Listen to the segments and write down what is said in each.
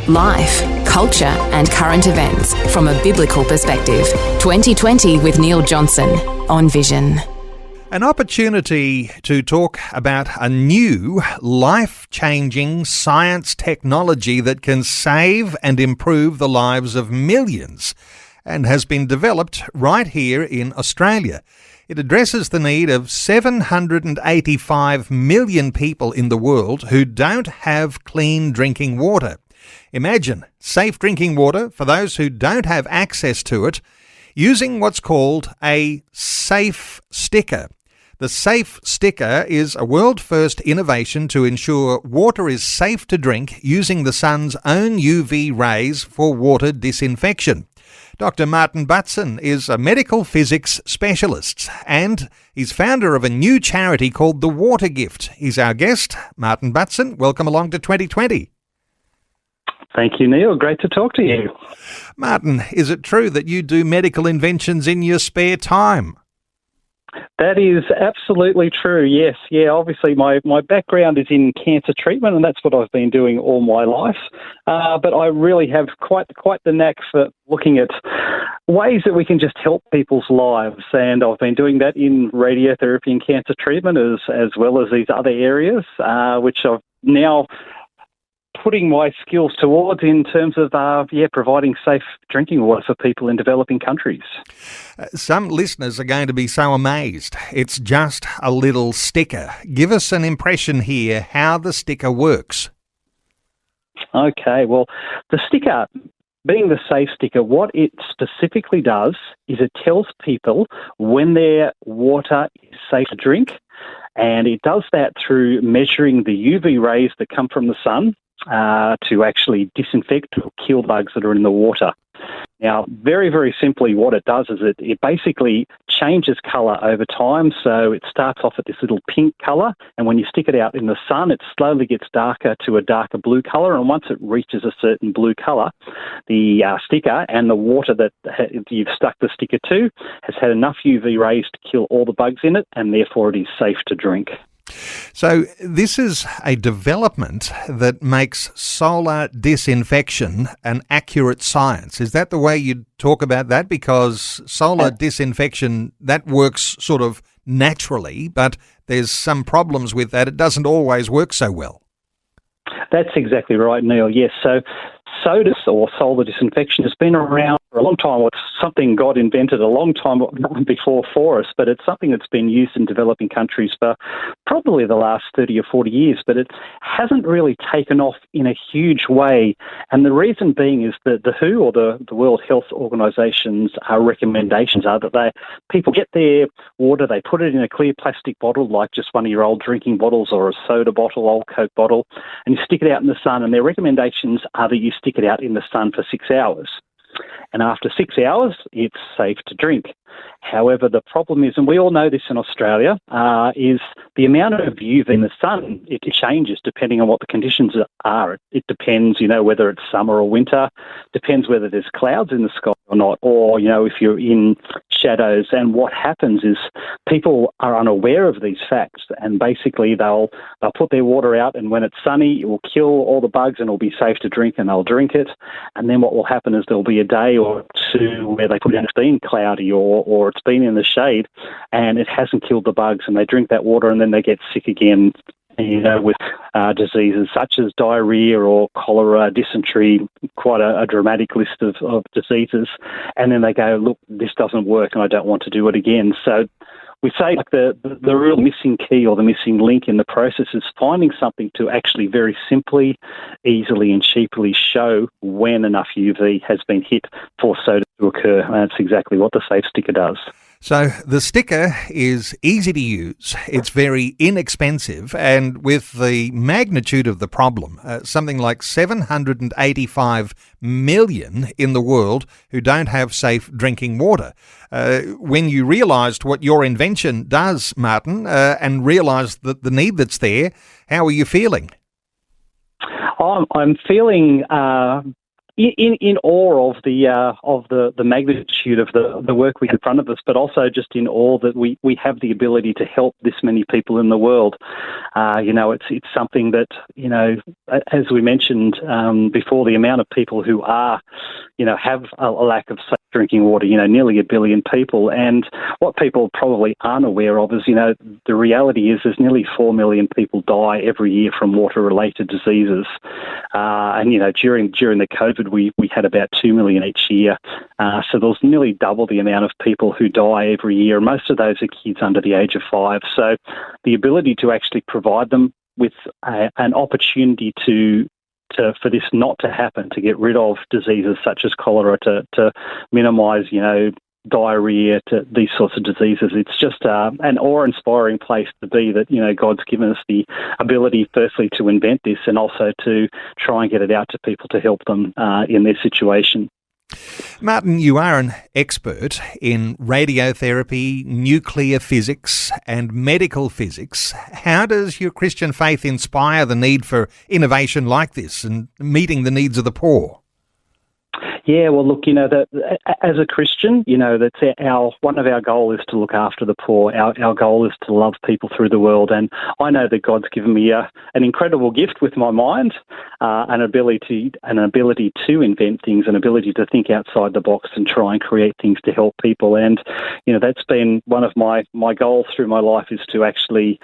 Life, culture and current events from a biblical perspective. 2020 with Neil Johnson on Vision. An opportunity to talk about a new, life-changing science technology that can save and improve the lives of millions and has been developed right here in Australia. It addresses the need of 785 million people in the world who don't have clean drinking water. Imagine safe drinking water for those who don't have access to it using what's called a safe sticker. The safe sticker is a world-first innovation to ensure water is safe to drink using the sun's own UV rays for water disinfection. Dr. Martin Butson is a medical physics specialist and he's founder of a new charity called The Water Gift. He's our guest. Martin Butson, welcome along to 2020. Thank you, Neil. Great to talk to you. Martin, is it true that you do medical inventions in your spare time? That is absolutely true, yes. Yeah, obviously my background is in cancer treatment and that's what I've been doing all my life. But I really have quite the knack for looking at ways that we can just help people's lives. And I've been doing that in radiotherapy and cancer treatment as well as these other areas, which I've now putting my skills towards in terms of providing safe drinking water for people in developing countries. Some listeners are going to be so amazed. It's just a little sticker. Give us an impression here how the sticker works. Okay, well, the sticker, being the safe sticker, what it specifically does is it tells people when their water is safe to drink, and it does that through measuring the UV rays that come from the sun to actually disinfect or kill bugs that are in the water. Now, very, very simply, what it does is it basically changes colour over time. So it starts off at this little pink colour, and when you stick it out in the sun, it slowly gets darker to a darker blue colour. And once it reaches a certain blue colour, the sticker and the water that you've stuck the sticker to has had enough UV rays to kill all the bugs in it, and therefore it is safe to drink. So this is a development that makes solar disinfection an accurate science. Is that the way you'd talk about that? Because solar disinfection, that works sort of naturally, but there's some problems with that. It doesn't always work so well. That's exactly right, Neil. Yes, so SODIS, or solar disinfection, has been around for a long time. It's something God invented a long time before for us, but it's something that's been used in developing countries for probably the last 30 or 40 years, but it hasn't really taken off in a huge way. And the reason being is that the WHO, or the World Health Organization's recommendations are that people get their water, they put it in a clear plastic bottle, like just one of your old drinking bottles or a soda bottle, old Coke bottle, and you stick it out in the sun, and their recommendations are that you stick it out in the sun for 6 hours. And after 6 hours, it's safe to drink. However, the problem is, and we all know this in Australia, is the amount of UV in the sun, it changes depending on what the conditions are. It depends, whether it's summer or winter, depends whether there's clouds in the sky or not, or, if you're in shadows. And what happens is people are unaware of these facts, and basically they'll put their water out, and when it's sunny, it will kill all the bugs and it'll be safe to drink, and they'll drink it. And then what will happen is there'll be a day or two where they put it in, it's been cloudy or it's been in the shade and it hasn't killed the bugs, and they drink that water and then they get sick again, with diseases such as diarrhea or cholera, dysentery, quite a dramatic list of diseases. And then they go, look, this doesn't work and I don't want to do it again. So we say the real missing key or the missing link in the process is finding something to actually very simply, easily and cheaply show when enough UV has been hit for soda to occur. And that's exactly what the safe sticker does. So the sticker is easy to use, it's very inexpensive, and with the magnitude of the problem, something like 785 million in the world who don't have safe drinking water. When you realised what your invention does, Martin, and realised that the need that's there, how are you feeling? I'm feeling in awe of the magnitude of the work we have in front of us, but also just in awe that we have the ability to help this many people in the world. It's something that, as we mentioned before, the amount of people who are, have a lack of safe drinking water, nearly 1 billion people. And what people probably aren't aware of is, the reality is there's nearly 4 million people die every year from water-related diseases. During the COVID, we had about 2 million each year. So there's nearly double the amount of people who die every year. Most of those are kids under the age of 5. So the ability to actually provide them with an opportunity for this not to happen, to get rid of diseases such as cholera, to minimise, diarrhea, to these sorts of diseases. It's just an awe-inspiring place to be that, God's given us the ability, firstly, to invent this and also to try and get it out to people to help them in their situation. Martin, you are an expert in radiotherapy, nuclear physics and medical physics. How does your Christian faith inspire the need for innovation like this and meeting the needs of the poor? Yeah, well, look, that as a Christian, that's one of our goals is to look after the poor. Our goal is to love people through the world, and I know that God's given me an incredible gift with my mind, an ability to invent things, an ability to think outside the box and try and create things to help people. And that's been one of my goals through my life, is to actually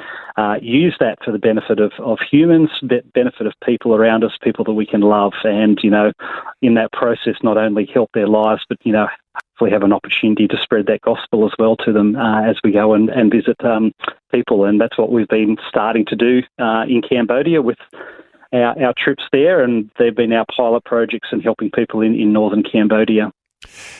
use that for the benefit of humans, benefit of people around us, people that we can love, and in that process not only help their lives, but hopefully have an opportunity to spread that gospel as well to them as we go and visit people. And that's what we've been starting to do in Cambodia with our trips there, and they've been our pilot projects and helping people in northern Cambodia.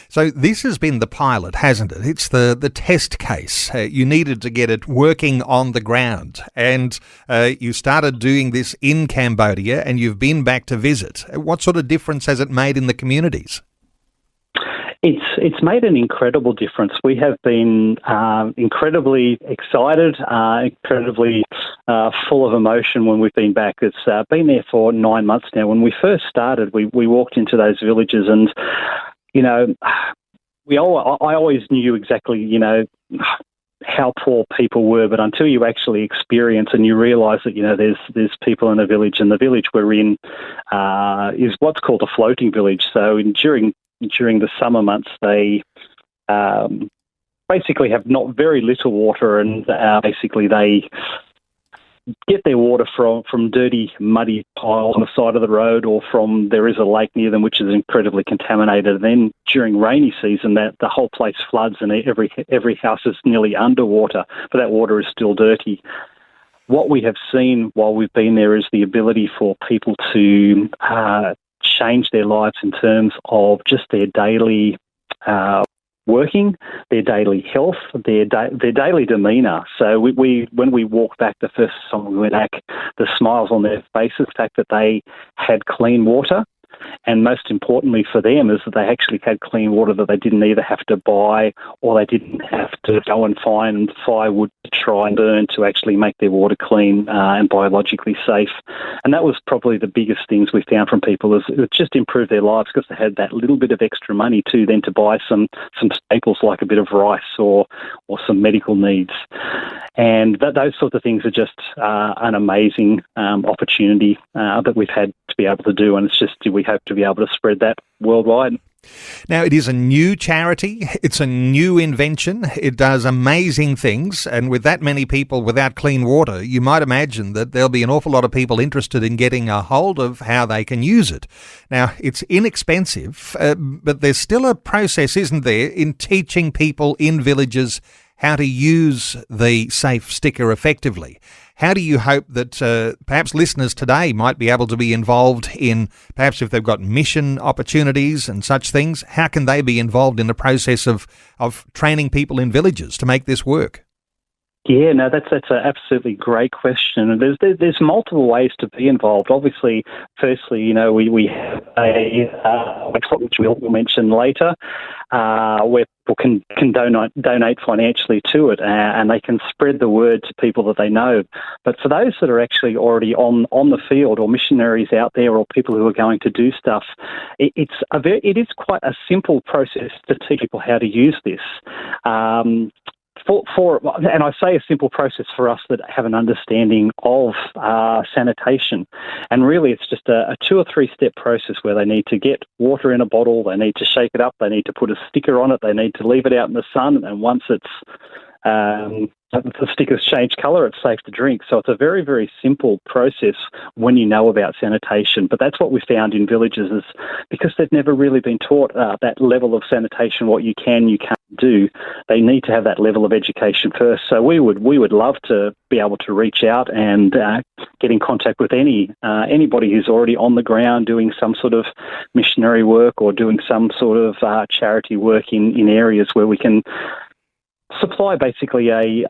So this has been the pilot, hasn't it? It's the test case. You needed to get it working on the ground, and you started doing this in Cambodia, and you've been back to visit. What sort of difference has it made in the communities? It's made an incredible difference. We have been incredibly excited, incredibly full of emotion when we've been back. It's been there for 9 months now. When we first started, we walked into those villages and I always knew exactly, how poor people were, but until you actually experience and you realise that, there's people in a village, and the village we're in is what's called a floating village. So during the summer months, they basically have not very little water, and basically they get their water from dirty, muddy piles on the side of the road, or there is a lake near them which is incredibly contaminated. And then during rainy season, the whole place floods and every house is nearly underwater, but that water is still dirty. What we have seen while we've been there is the ability for people to change their lives in terms of just their daily working, their daily health, their daily demeanour. So when we walked back the first time we went back, the smiles on their faces, the fact that they had clean water, and most importantly for them is that they actually had clean water that they didn't either have to buy or they didn't have to go and find firewood to try and burn to actually make their water clean and biologically safe. And that was probably the biggest things we found from people, is it just improved their lives because they had that little bit of extra money too then to buy some staples like a bit of rice or some medical needs. And those sorts of things are just an amazing opportunity that we've had to be able to do, and it's just we hope to be able to spread that worldwide. Now, it is a new charity. It's a new invention. It does amazing things. And with that many people without clean water, you might imagine that there'll be an awful lot of people interested in getting a hold of how they can use it. Now, it's inexpensive, but there's still a process, isn't there, in teaching people in villages how to use the safe sticker effectively. How do you hope that perhaps listeners today might be able to be involved in, perhaps if they've got mission opportunities and such things, how can they be involved in the process of training people in villages to make this work? Yeah, no, that's an absolutely great question. And there's multiple ways to be involved. Obviously, firstly, we have a website which we'll mention later, where people can donate financially to it, and they can spread the word to people that they know. But for those that are actually already on the field, or missionaries out there, or people who are going to do stuff, it is quite a simple process to teach people how to use this. And I say a simple process for us that have an understanding of sanitation. And really, it's just a 2 or 3 step process where they need to get water in a bottle, they need to shake it up, they need to put a sticker on it, they need to leave it out in the sun, and once the stickers change colour, it's safe to drink. So it's a very, very simple process when you know about sanitation. But that's what we found in villages, is because they've never really been taught that level of sanitation, what you can't do. They need to have that level of education first. So we would love to be able to reach out and get in contact with anybody who's already on the ground doing some sort of missionary work or doing some sort of charity work in areas where we can supply basically a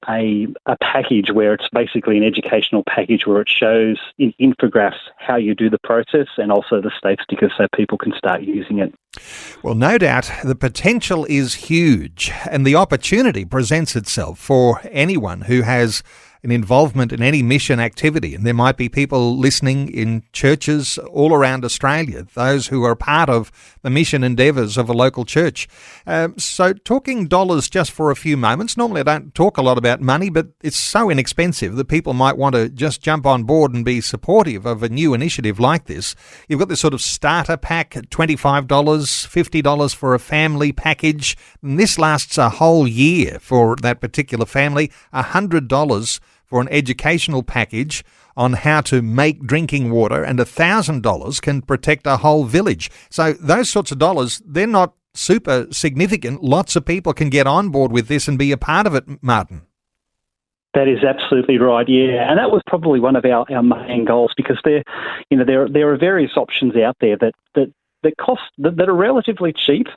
package where it's basically an educational package where it shows in infographics how you do the process, and also the safe stickers so people can start using it. Well, no doubt the potential is huge, and the opportunity presents itself for anyone who has an involvement in any mission activity. And there might be people listening in churches all around Australia, those who are part of the mission endeavours of a local church. So talking dollars just for a few moments, normally I don't talk a lot about money, but it's so inexpensive that people might want to just jump on board and be supportive of a new initiative like this. You've got this sort of starter pack at $25, $50 for a family package, and this lasts a whole year for that particular family, $100 for an educational package on how to make drinking water, and $1,000 can protect a whole village. So those sorts of dollars, they're not super significant. Lots of people can get on board with this and be a part of it, Martin. That is absolutely right, yeah. And that was probably one of our main goals, because there are various options out there that cost that are relatively cheap,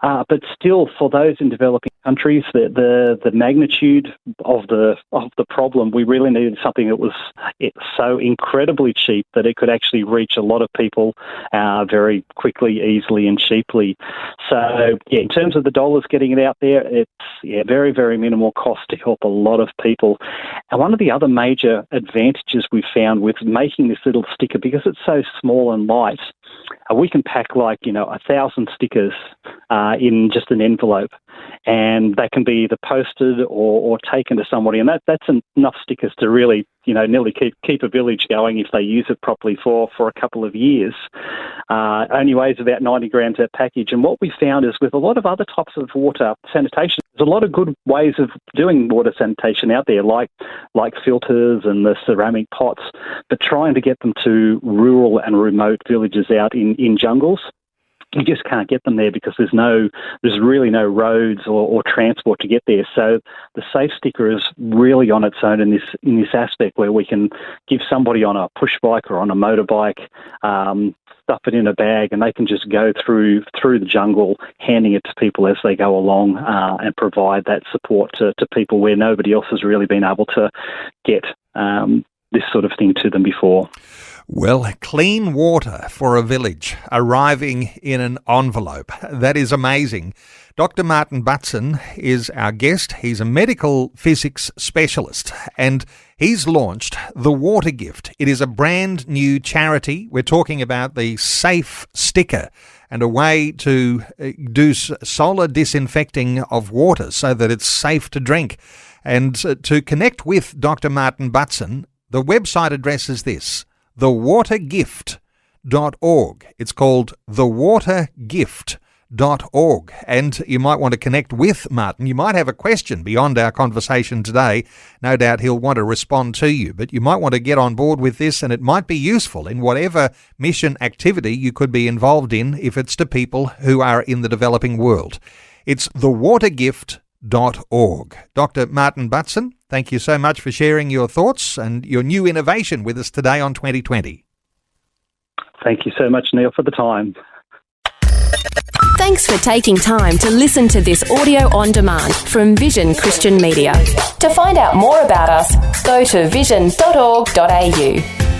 but still, for those in developing countries, the magnitude of the problem, we really needed something that was so incredibly cheap that it could actually reach a lot of people very quickly, easily, and cheaply. So, yeah, in terms of the dollars getting it out there, it's very, very minimal cost to help a lot of people. And one of the other major advantages we've found with making this little sticker, because it's so small and light, we can pack 1,000 stickers in just an envelope, and they can be either posted or taken to somebody, and that's enough stickers to really nearly keep a village going if they use it properly for a couple of years. Only weighs about 90 grams, that package. And what we found is, with a lot of other types of water sanitation, there's a lot of good ways of doing water sanitation out there, like filters and the ceramic pots, but trying to get them to rural and remote villages out in jungles, you just can't get them there because there's really no roads or transport to get there. So the safe sticker is really on its own in this aspect, where we can give somebody on a push bike or on a motorbike, stuff it in a bag, and they can just go through the jungle, handing it to people as they go along, and provide that support to people where nobody else has really been able to get this sort of thing to them before. Well, clean water for a village arriving in an envelope. That is amazing. Dr. Martin Butson is our guest. He's a medical physics specialist, and he's launched The Water Gift. It is a brand new charity. We're talking about the Safe Sticker, and a way to do solar disinfecting of water so that it's safe to drink. And to connect with Dr. Martin Butson, the website address is this: thewatergift.org. It's called thewatergift.org. And you might want to connect with Martin. You might have a question beyond our conversation today. No doubt he'll want to respond to you, but you might want to get on board with this, and it might be useful in whatever mission activity you could be involved in if it's to people who are in the developing world. It's thewatergift.org. Dr. Martin Butson, thank you so much for sharing your thoughts and your new innovation with us today on 2020. Thank you so much, Neil, for the time. Thanks for taking time to listen to this audio on demand from Vision Christian Media. To find out more about us, go to vision.org.au.